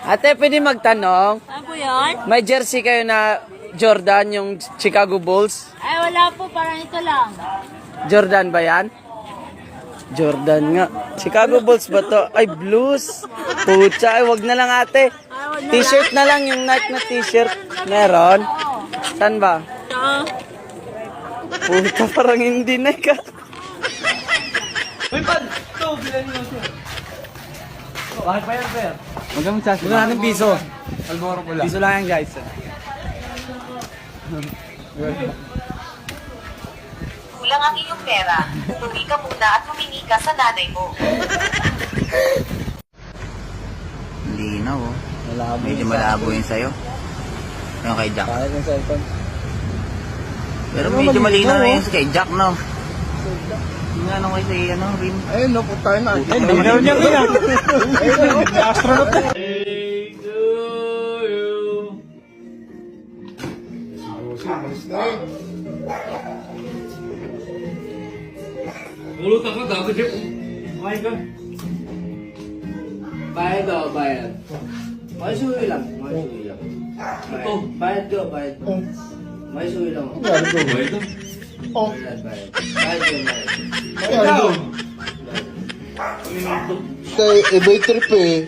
Ate, pwede magtanong? Ano po yun? May jersey kayo na Jordan, yung Chicago Bulls? Ay, wala po. Parang ito lang. Jordan ba yan? Jordan nga. Chicago Bulls ba to? Ay, blues. Pucha, ay, wag na lang ate. T-shirt na lang, yung Nike na t-shirt. Meron? Saan ba? Puta, parang hindi na ka. Uy, pad! Ito, bilan nyo siya. Bakit pa yan, sir? Huwag kang magsasya. Huwag natin piso. Alboro ko lang. Piso lang yan, guys. Kulang ang iyong pera. Umuwi ka muna at humingi ka sa nanay mo. Hindi na oh. Medyo malabo yun sa'yo. Yung kay Jack. Kahit yung cellphone. Pero medyo malinaw na yun kay Jack, no? Yung ano kayo sa ano, rin. Ayun, no, tayo na. Ayun, niya kaya. Astronaut na. Mulot ako, gago dyan. Okay ka. Bayad o, bayad. May suwi lang. May suwi lang. Ito. Bayad ko, bayad. May suwi lang. Bayad ko. Oh. Bayad, bayad. Bayad ko, bayad. Bayad ko. Kay iba'y trip eh.